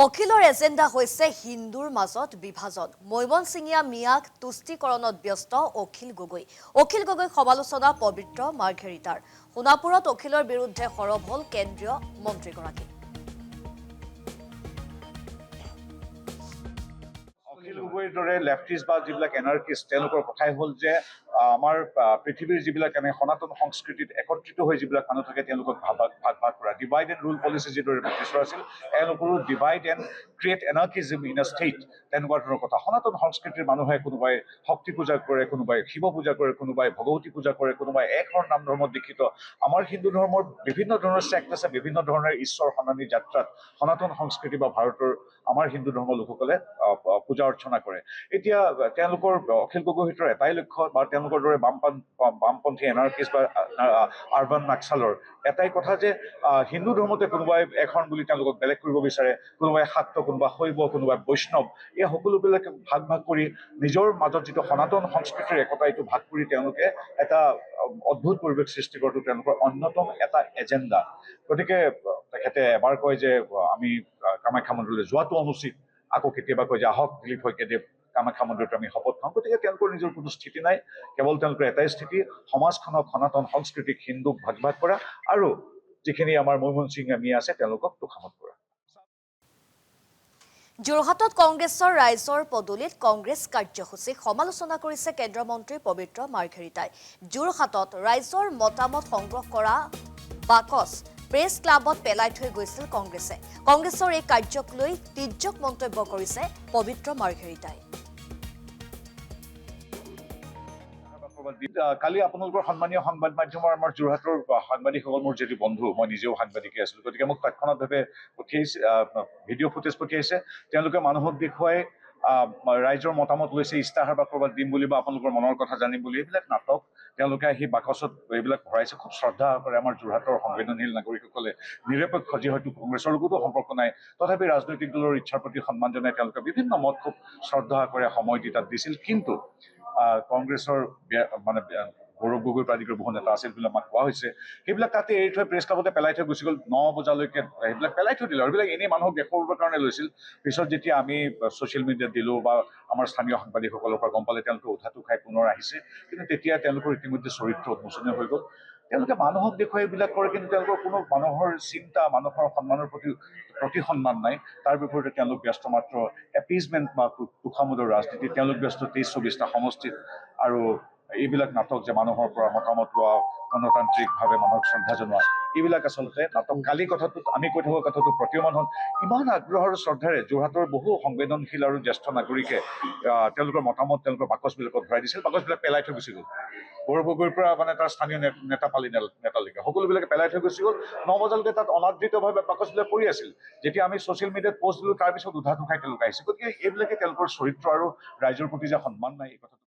অখিলৰ এজেণ্ডা হৈছে হিন্দুৰ মাজত বিভাজন। মৈমনসিঙীয়া মিয়াক তুষ্টিকৰণত ব্যস্ত অখিল গগৈ। অখিল গগৈ সমালোচনা পবিত্ৰ মাৰ্ঘেৰিটাৰ। সোণাপুৰত অখিলৰ বিৰুদ্ধে সৰব হল কেন্দ্ৰীয় মন্ত্ৰীগৰাকী। অখিল গগৈৰ দৰে লেফটিষ্ট বা যিবিলাক এনাৰ্কিষ্ট তেওঁলোকৰ কথাই হ'ল যে আমাৰ পৃথিৱীৰ যিবিলাক সনাতন সংস্কৃতিত একত্ৰিত হৈ যিবিলাক মানুহ থাকে তেওঁলোকক ভাগ ভাগ কৰা, ডিভাইড এণ্ড ৰুল পলিচি যিদৰে ব্ৰিটিছৰ আছিল এওঁলোকৰো divide and create anarchism in a state, তেনেকুৱা ধৰণৰ কথা। সনাতন সংস্কৃতিৰ মানুহে কোনোবাই শক্তি পূজা কৰে, কোনোবাই শিৱ পূজা কৰে, কোনোবাই ভগৱতী পূজা কৰে, কোনোবাই একশৰণ নাম ধৰ্মত দীক্ষিত। আমাৰ হিন্দু ধৰ্মৰ বিভিন্ন ধৰণৰ ছেক্ট আছে, বিভিন্ন ধৰণৰ ঈশ্বৰ সন্ধানী যাত্ৰাত সনাতন সংস্কৃতি বা ভাৰতৰ আমাৰ হিন্দু ধৰ্মৰ লোকসকলে পূজা অৰ্চনা কৰে। এতিয়া তেওঁলোকৰ অখিল গগৈৰ এটাই লক্ষ্য বা তেওঁলোকৰ দৰে বামপন্থী এনাৰ্কিষ্ট বা আৰবান নাক্সালৰ এটাই কথা যে হিন্দু ধৰ্মতে কোনোবাই এখন বুলি তেওঁলোকক বেলেগ কৰিব বিচাৰে, কোনোবাই শাক্ত, কোনোবা শৈৱ, কোনোবাই বৈষ্ণৱ, এই সকলোবিলাকে ভাগ ভাগ কৰি নিজৰ মাজত যিটো সনাতন সংস্কৃতিৰ একতা এইটো ভাগ কৰি তেওঁলোকে এটা অদ্ভুত পৰিৱেশ সৃষ্টি কৰাটো তেওঁলোকৰ অন্যতম এটা এজেণ্ডা। গতিকে তেখেতে এবাৰ কয় যে আমি কামাখ্যা মন্দিৰলৈ যোৱাটো অনুচিত, আকৌ কেতিয়াবা কয় যে আহক দিলীপ শইকীয়াদেৱ কামাখ্যা মন্দিৰত আমি শপত খাওঁ। গতিকে তেওঁলোকৰ নিজৰ কোনো স্থিতি নাই, কেৱল তেওঁলোকৰ এটাই স্থিতি সমাজখনক সনাতন সংস্কৃতিক হিন্দুক ভাগ ভাগ কৰা আৰু যিখিনি আমাৰ মৈমনসিঙীয়া মিয়া আছে তেওঁলোকক তোষামত কৰা। যোৰহাটত কংগ্ৰেছৰ ৰাইজৰ পদূলিত কংগ্ৰেছ কাৰ্যসূচীক সমালোচনা কৰিছে কেন্দ্ৰীয় মন্ত্ৰী পবিত্ৰ মাৰ্ঘেৰিটাই। যোৰহাটত ৰাইজৰ মতামত সংগ্ৰহ কৰা বাকচ প্ৰেছ ক্লাবত পেলাই থৈ গৈছিল কংগ্ৰেছে। কংগ্ৰেছৰ এই কাৰ্যক লৈ তীৰ্যক মন্তব্য কৰিছে পবিত্ৰ মাৰ্ঘেৰিটাই। কালি আপোনালোকৰ সন্মানীয় সংবাদ মাধ্যমৰ আমাৰ যোৰহাটৰ সাংবাদিকসকল মোৰ যিটো বন্ধু, মই নিজেও সাংবাদিকে আছিলো, গতিকে মোক তৎক্ষণাৎভাৱে পঠিয়াইছে, ভিডিঅ' ফুটেজ পঠিয়াইছে। তেওঁলোকে মানুহক দেখুৱাই ৰাইজৰ মতামত লৈছে, ইস্তাহাৰ বা ক'ৰবাত দিম বুলি বা আপোনালোকৰ মনৰ কথা জানিম বুলি, এইবিলাক নাটক। তেওঁলোকে আহি বাকচত এইবিলাক ভৰাইছে। খুব শ্ৰদ্ধা কৰে আমাৰ যোৰহাটৰ সংবেদনশীল নাগৰিকসকলে, নিৰপেক্ষ, যিহেতু কংগ্ৰেছৰ লগতো সম্পৰ্ক নাই, তথাপি ৰাজনৈতিক দলৰ ইচ্ছাৰ প্ৰতি সন্মান জনাই তেওঁলোকে বিভিন্ন মত খুব শ্ৰদ্ধা কৰে সময় দি তাত দিছিল। কিন্তু কংগ্ৰেছৰ গৌৰৱ গগৈৰ পৰা আদি কৰি বহু নেতা আছিল বুলি আমাক কোৱা হৈছে, সেইবিলাক তাতে এৰি থৈ প্ৰেছ ক্লাবতে পেলাই থৈ গুচি গ'ল। 9 বজালৈকে সেইবিলাক পেলাই থৈ দিলে আৰু এইবিলাক এনেই মানুহক দেখুৱাবৰ কাৰণে লৈছিল। পিছত যেতিয়া আমি ছ'চিয়েল মিডিয়াত দিলোঁ বা আমাৰ স্থানীয় সাংবাদিকসকলৰ পৰা গম পালে তেওঁলোকে উঠাটো খাই পুনৰ আহিছে, কিন্তু তেতিয়া তেওঁলোকৰ ইতিমধ্যে চৰিত্ৰ উন্মোচনীয় হৈ গ'ল। তেওঁলোকে মানুহক দেখুৱাই এইবিলাক কৰে, কিন্তু তেওঁলোকৰ কোনো মানুহৰ চিন্তা, মানুহৰ সন্মানৰ প্ৰতি সন্মান নাই। তাৰ বিপৰীতে তেওঁলোক ব্যস্ত মাত্ৰ এপিজমেণ্ট বা তোষামোদৰ ৰাজনীতি। তেওঁলোক ব্যস্ত 23-24টা সমষ্টিত আৰু এইবিলাক নাটক যে মানুহৰ পৰা মতামত লোৱা, গণতান্ত্ৰিকভাৱে মানুহক শ্ৰদ্ধা জনোৱা, এইবিলাক আচলতে নাটক। কালি কথাটোত আমি কৈ থকা কথাটো প্ৰতীয়মান হ'ল। ইমান আগ্ৰহ আৰু শ্ৰদ্ধাৰে যোৰহাটৰ বহু সংবেদনশীল আৰু জ্যেষ্ঠ নাগৰিকে তেওঁলোকৰ মতামত তেওঁলোকৰ বাকচবিলাকত ভৰাই দিছিল, বাকচবিলাক পেলাই থৈ গুচি গ'ল। গৌৰৱ গগৈৰ পৰা তাৰ স্থানীয় নেতালৈকে সকলোবিলাকে পেলাই থৈ গুচি গ'ল। 9 বজালৈকে তাত অনাদৃতভাৱে বাকচবিলাক পৰি আছিল। যেতিয়া আমি ছ'চিয়েল মিডিয়াত পষ্ট দিলোঁ, তাৰপিছত উধাটো খাই তেওঁলোক আহিছে। গতিকে এইবিলাকে তেওঁলোকৰ চৰিত্ৰ আৰু ৰাইজৰ প্ৰতি যে সন্মান নাই, এই কথাটো